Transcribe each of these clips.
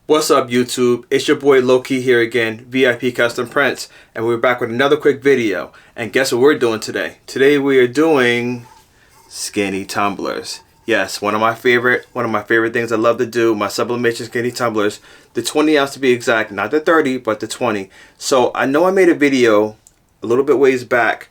What's up YouTube? It's your boy Low-Key here again, VIP Custom Prints, and we're back with another quick video. And guess what we're doing today? Today we are doing skinny tumblers. Yes, one of my favorite things I love to do, my sublimation skinny tumblers. The 20 ounce to be exact, not the 30, but the 20. So I know I made a video a little bit ways back,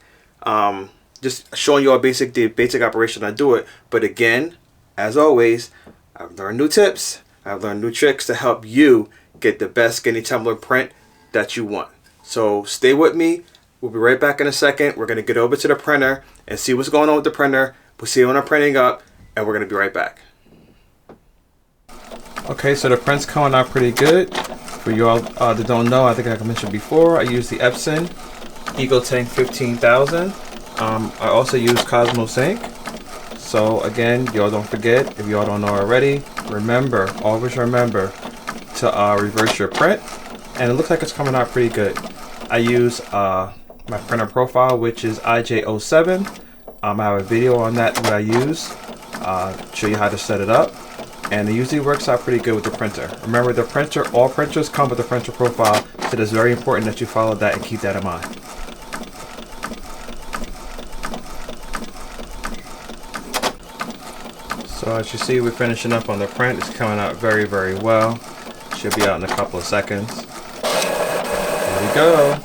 just showing you all the basic operation I do it. But again, as always, I've learned new tips. I've learned new tricks to help you get the best skinny tumbler print that you want. So stay with me. We'll be right back in a second. We're going to get over to the printer and see what's going on with the printer. We'll see when I'm printing up, and we're going to be right back. Okay, so the print's coming out pretty good. For you all that don't know, I think I mentioned before, I use the Epson Eagle Tank 15,000. I also use Cosmos ink. So again, y'all don't forget, if y'all don't know already, always remember to reverse your print. And it looks like it's coming out pretty good. I use my printer profile, which is IJ07. I have a video on that I use, show you how to set it up. And it usually works out pretty good with the printer. Remember, the printer, all printers come with a printer profile, so it's very important that you follow that and keep that in mind. So as you see, we're finishing up on the print. It's coming out very, very well. Should be out in a couple of seconds. There we go.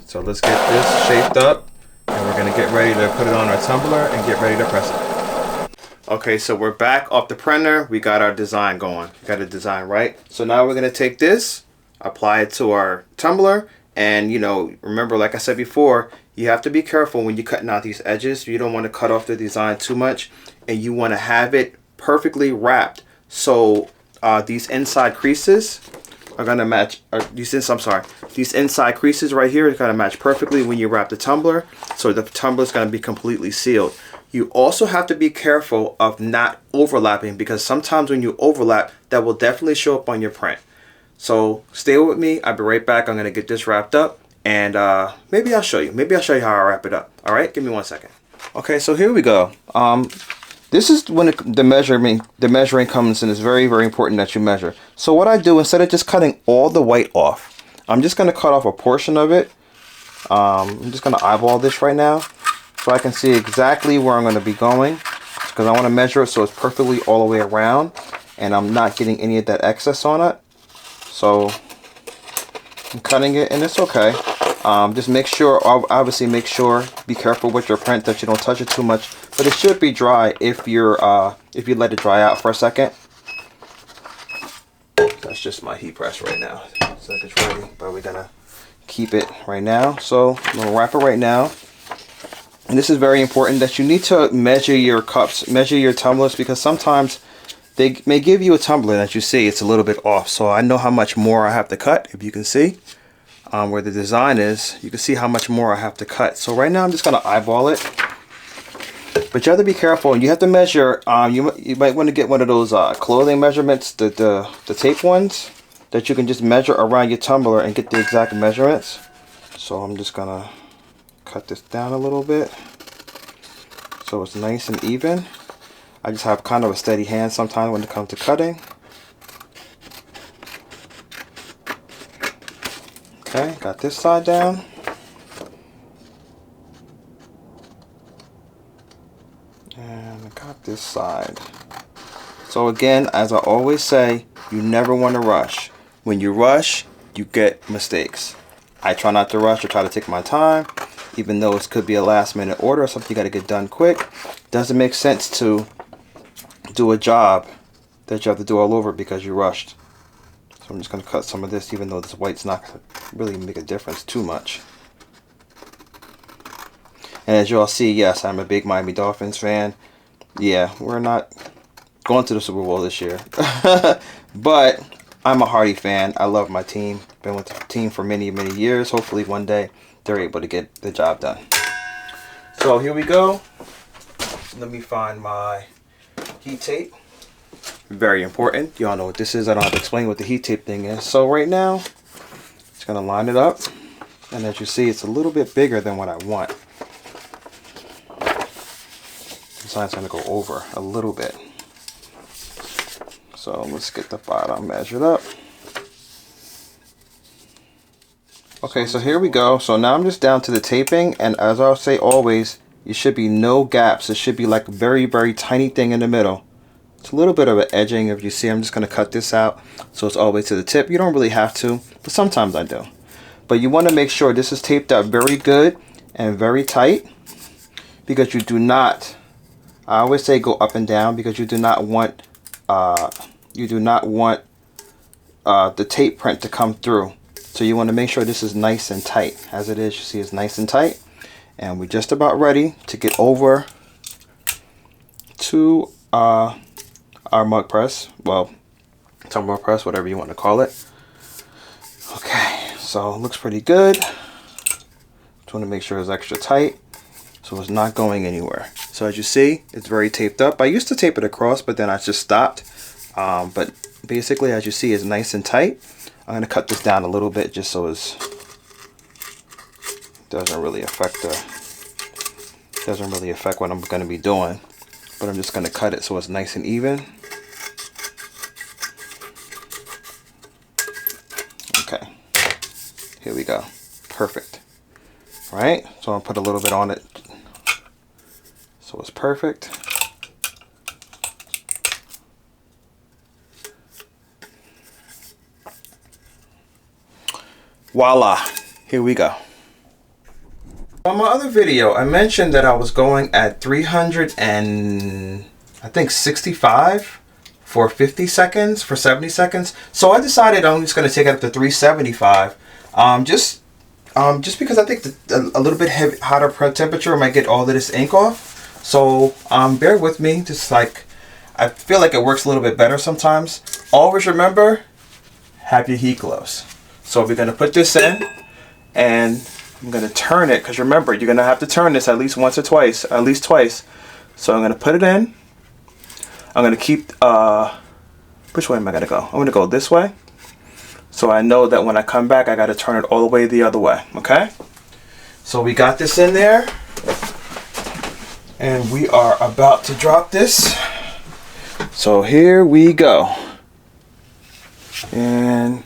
So let's get this shaped up, and we're gonna get ready to put it on our tumbler and get ready to press it. Okay, so we're back off the printer. We got our design going. We got a design right. So now we're gonna take this, apply it to our tumbler, and remember, like I said before, you have to be careful when you're cutting out these edges. You don't want to cut off the design too much, and you want to have it perfectly wrapped. So these inside creases are gonna match. These inside creases right here are gonna match perfectly when you wrap the tumbler. So the tumbler is gonna be completely sealed. You also have to be careful of not overlapping, because sometimes when you overlap, that will definitely show up on your print. So stay with me. I'll be right back. I'm gonna get this wrapped up, and maybe I'll show you. Maybe I'll show you how I wrap it up. All right, give me 1 second. Okay, so here we go. This is when the measuring comes in. It's very, very important that you measure. So what I do, instead of just cutting all the white off, I'm just going to cut off a portion of it. I'm just going to eyeball this right now so I can see exactly where I'm going to be going, because I want to measure it so it's perfectly all the way around and I'm not getting any of that excess on it. So I'm cutting it, and it's okay. Just make sure, obviously be careful with your print that you don't touch it too much, but it should be dry if you let it dry out for a second. That's just my heat press right now. So it's ready, but we're gonna keep it right now. So I'm gonna wrap it right now. And this is very important that you need to measure your cups, measure your tumblers, because sometimes they may give you a tumbler that you see it's a little bit off. So I know how much more I have to cut. If you can see where the design is, you can see how much more I have to cut. So right now I'm just going to eyeball it. But you have to be careful, and you have to measure. You might want to get one of those clothing measurements, the tape ones, that you can just measure around your tumbler and get the exact measurements. So I'm just going to cut this down a little bit so it's nice and even. I just have kind of a steady hand sometimes when it comes to cutting. Okay, got this side down. And I got this side. So again, as I always say, you never want to rush. When you rush, you get mistakes. I try not to rush. I try to take my time, even though it could be a last minute order or something you got to get done quick. Doesn't make sense to do a job that you have to do all over because you rushed. So I'm just going to cut some of this, even though this white's not going to really make a difference too much. And as you all see, yes, I'm a big Miami Dolphins fan. Yeah, we're not going to the Super Bowl this year. But I'm a hearty fan. I love my team. Been with the team for many, many years. Hopefully one day they're able to get the job done. So here we go. Let me find my heat tape. Very important. Y'all know what this is. I don't have to explain what the heat tape thing is. So right now, just gonna line it up, and as you see, it's a little bit bigger than what I want. The side's gonna go over a little bit. So let's get the bottom measured up. Okay, so here we go. So now I'm just down to the taping, and as I'll say always, it should be no gaps. It should be like a very, very tiny thing in the middle. It's a little bit of an edging. If you see, I'm just going to cut this out so it's all the way to the tip. You don't really have to, but sometimes I do. But you want to make sure this is taped up very good and very tight, because you do not, I always say go up and down, because you do not want the tape print to come through. So you want to make sure this is nice and tight. As it is, you see it's nice and tight. And we're just about ready to get over to our mug press. Well, tumbler press, whatever you want to call it. Okay, so it looks pretty good. Just want to make sure it's extra tight so it's not going anywhere. So as you see, it's very taped up. I used to tape it across, but then I just stopped. But basically, as you see, it's nice and tight. I'm going to cut this down a little bit just so it doesn't really affect what I'm going to be doing. But I'm just going to cut it so it's nice and even. Okay, here we go. Perfect. All right, so I'll put a little bit on it so it's perfect. Voila, here we go. On my other video, I mentioned that I was going at 365 for 50 seconds, for 70 seconds. So I decided I'm just going to take it up to 375. Just because I think a little bit hotter temperature might get all of this ink off. So bear with me. Just like, I feel like it works a little bit better sometimes. Always remember, have your heat gloves. So we're going to put this in, and I'm going to turn it, because remember, you're going to have to turn this at least once or twice, at least twice. So I'm going to put it in. I'm going to keep, which way am I going to go? I'm going to go this way. So I know that when I come back, I got to turn it all the way the other way, okay? So we got this in there, and we are about to drop this. So here we go. And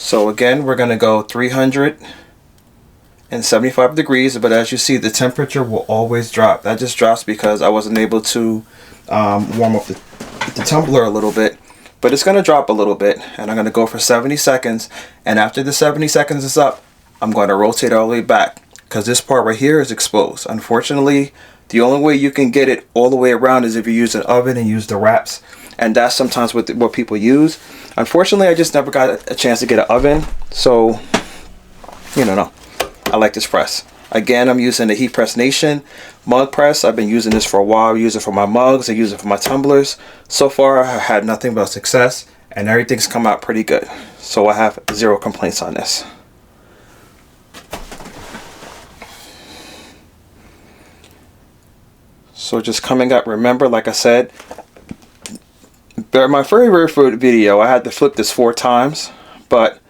so again, we're going to go 375 degrees, but as you see, the temperature will always drop. That just drops because I wasn't able to warm up the tumbler a little bit. But it's going to drop a little bit, and I'm going to go for 70 seconds. And after the 70 seconds is up, I'm going to rotate all the way back, because this part right here is exposed. Unfortunately, the only way you can get it all the way around is if you use an oven and use the wraps. And that's sometimes what people use. Unfortunately, I just never got a chance to get an oven. So, no. I like this press. Again, I'm using the Heat Press Nation mug press. I've been using this for a while. I use it for my mugs. I use it for my tumblers. So far, I had nothing but success, and everything's come out pretty good. So I have zero complaints on this. So just coming up, remember, like I said, my very first video, I had to flip this 4 times, but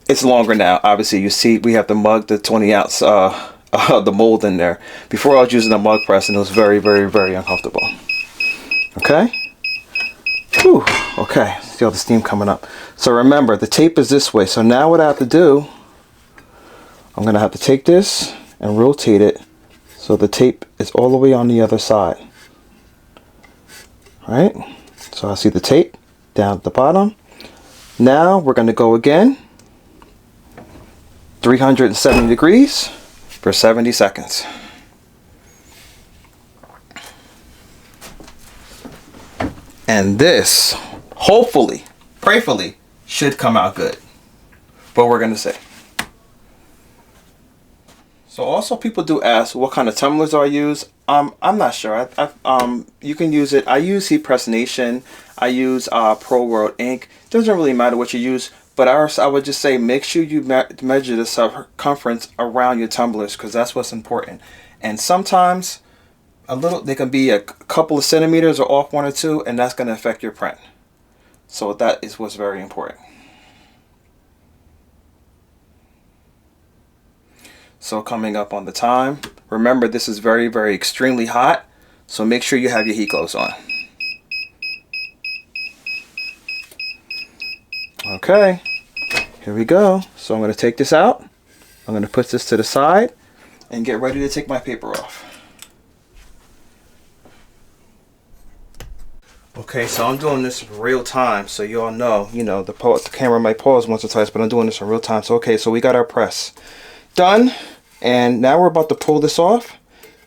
it's longer now. Obviously, you see we have the mug, the 20 ounce, the mold in there. Before I was using a mug press, and it was very, very, very uncomfortable. Okay. Whew. Okay. See all the steam coming up. So remember, the tape is this way. So now what I have to do, I'm going to have to take this and rotate it so the tape is all the way on the other side. All right. So I see the tape down at the bottom. Now we're going to go again. 370 degrees for 70 seconds. And this, hopefully, prayerfully, should come out good. But we're going to see. So also people do ask what kind of tumblers I use. I'm not sure. You can use it. I use Heat Press Nation. I use Pro World ink. Doesn't really matter what you use. But I would just say make sure you measure the circumference around your tumblers, because that's what's important. And sometimes they can be a couple of centimeters or off 1 or 2, and that's going to affect your print. So that is what's very important. So coming up on the time, remember this is very, very extremely hot. So make sure you have your heat gloves on. Okay, Here we go. So I'm going to take this out. I'm going to put this to the side and get ready to take my paper off. Okay, so I'm doing this in real time, so you all know, the camera might pause once or twice, but I'm doing this in real time. So okay, so we got our press done, and now we're about to pull this off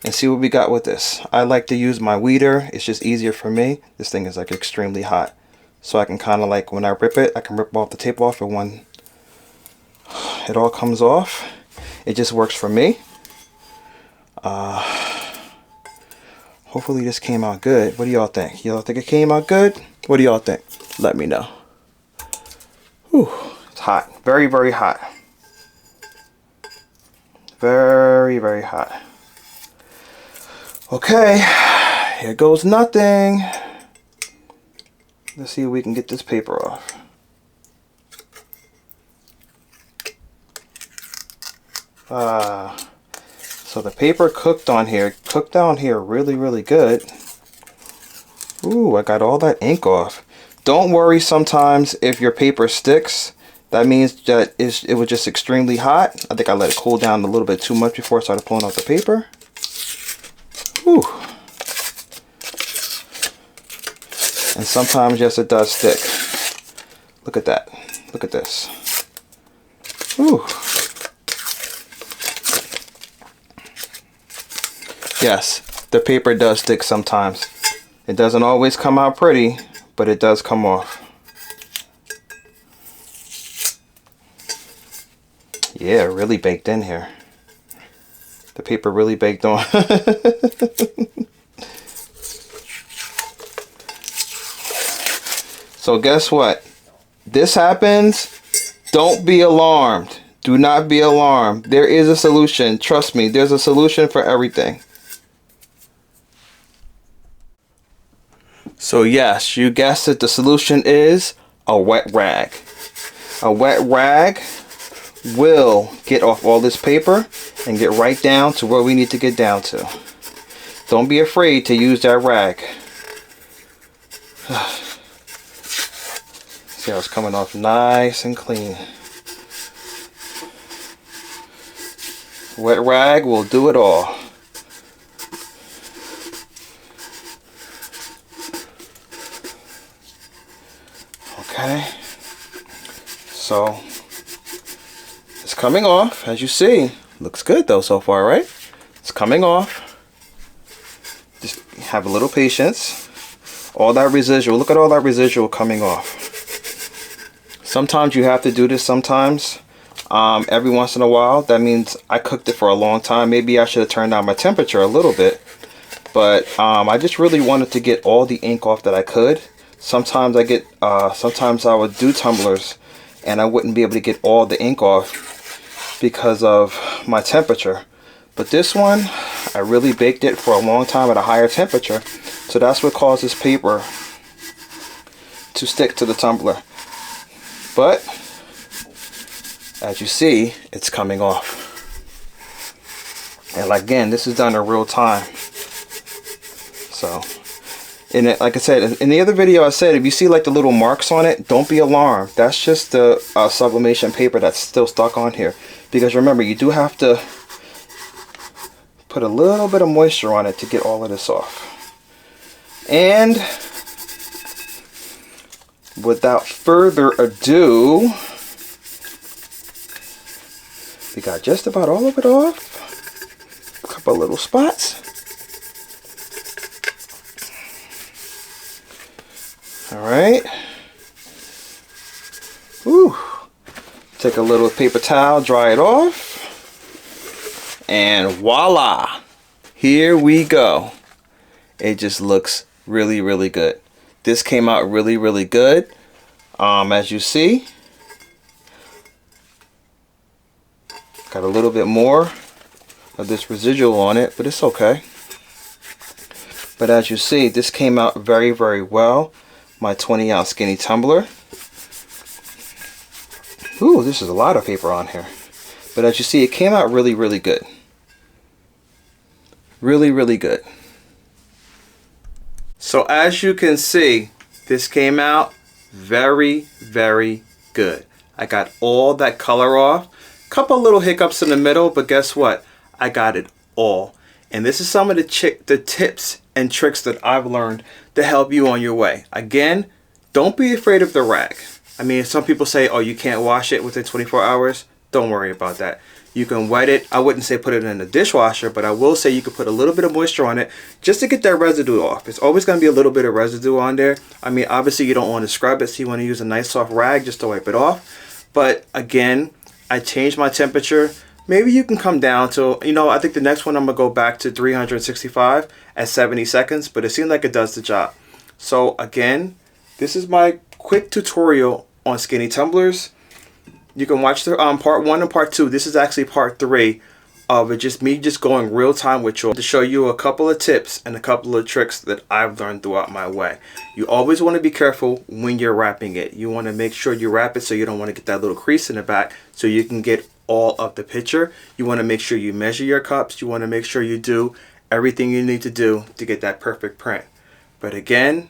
and see what we got with this. I like to use my weeder. It's just easier for me. This thing is like extremely hot, so I can kind of like, when I rip it, I can rip off the tape off, and when it all comes off, it just works for me. Hopefully this came out good. What do y'all think? Y'all think it came out good? What do y'all think? Let me know. Whew, it's hot. Very, very hot. Very, very hot. Okay, here goes nothing. Let's see if we can get this paper off. So the paper cooked down here really, really good. Ooh, I got all that ink off. Don't worry sometimes if your paper sticks. That means that it was just extremely hot. I think I let it cool down a little bit too much before I started pulling out the paper. Ooh. And sometimes, yes, it does stick. Look at that. Look at this. Ooh. Yes, the paper does stick sometimes. It doesn't always come out pretty, but it does come off. Yeah, really baked in here. The paper really baked on. So guess what? This happens. Don't be alarmed. Do not be alarmed. There is a solution. Trust me, there's a solution for everything. So yes, you guessed it, the solution is a wet rag. A wet rag will get off all this paper and get right down to where we need to get down to. Don't be afraid to use that rag. See how it's coming off nice and clean. Wet rag will do it all. Okay, so it's coming off, as you see. Looks good though so far, right? It's coming off. Just have a little patience. All that residual, look at all that residual coming off. Sometimes you have to do this sometimes. Every once in a while. That means I cooked it for a long time. Maybe I should have turned down my temperature a little bit. But I just really wanted to get all the ink off that I could. Sometimes sometimes I would do tumblers and I wouldn't be able to get all the ink off because of my temperature. But this one, I really baked it for a long time at a higher temperature. So that's what causes paper to stick to the tumbler. But as you see, it's coming off. And again, this is done in real time. So, like I said, in the other video I said, if you see like the little marks on it, don't be alarmed. That's just the sublimation paper that's still stuck on here. Because remember, you do have to put a little bit of moisture on it to get all of this off. And without further ado, we got just about all of it off. A couple little spots. Alright. Whew. Take a little paper towel, dry it off. And voila! Here we go. It just looks really, really good. This came out really, really good. As you see, got a little bit more of this residual on it, but it's okay. But as you see, this came out very, very well. My 20-ounce skinny tumbler. Ooh, this is a lot of paper on here. But as you see, it came out really, really good. Really, really good. So as you can see, this came out very, very good. I got all that color off. Couple little hiccups in the middle, but guess what? I got it all. And this is some of the tips and tricks that I've learned to help you on your way. Again, don't be afraid of the rag. I mean, some people say, oh, you can't wash it within 24 hours. Don't worry about that. You can wet it. I wouldn't say put it in the dishwasher, but I will say you could put a little bit of moisture on it just to get that residue off. It's always going to be a little bit of residue on there. I mean, obviously you don't want to scrub it, so you want to use a nice soft rag just to wipe it off. But again, I changed my temperature. Maybe you can come down to, you know, I think the next one I'm going to go back to 365 at 70 seconds, but it seems like it does the job. So again, this is my quick tutorial on skinny tumblers. You can watch the part 1 and part 2. This is actually part 3 of it, just me going real time with you to show you a couple of tips and a couple of tricks that I've learned throughout my way. You always want to be careful when you're wrapping it. You want to make sure you wrap it so you don't want to get that little crease in the back, so you can get all of the picture. You want to make sure you measure your cups. You want to make sure you do everything you need to do to get that perfect print. But again,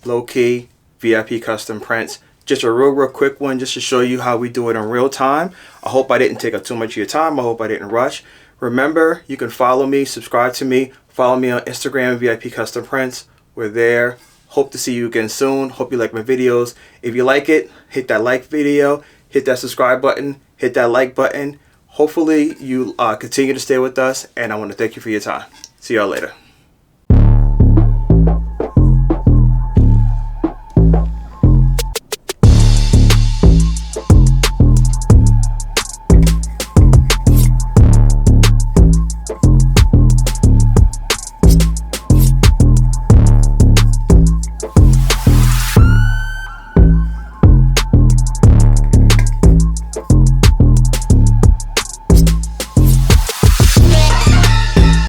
low-key VIP custom prints. Just a real quick one just to show you how we do it in real time. I hope I didn't take up too much of your time. I hope I didn't rush. Remember, you can follow me, subscribe to me, follow me on Instagram, VIP Custom Prints. We're there. Hope to see you again soon. Hope you like my videos. If you like it, hit that like video, hit that subscribe button, hit that like button. Hopefully you continue to stay with us, and I want to thank you for your time. See y'all later.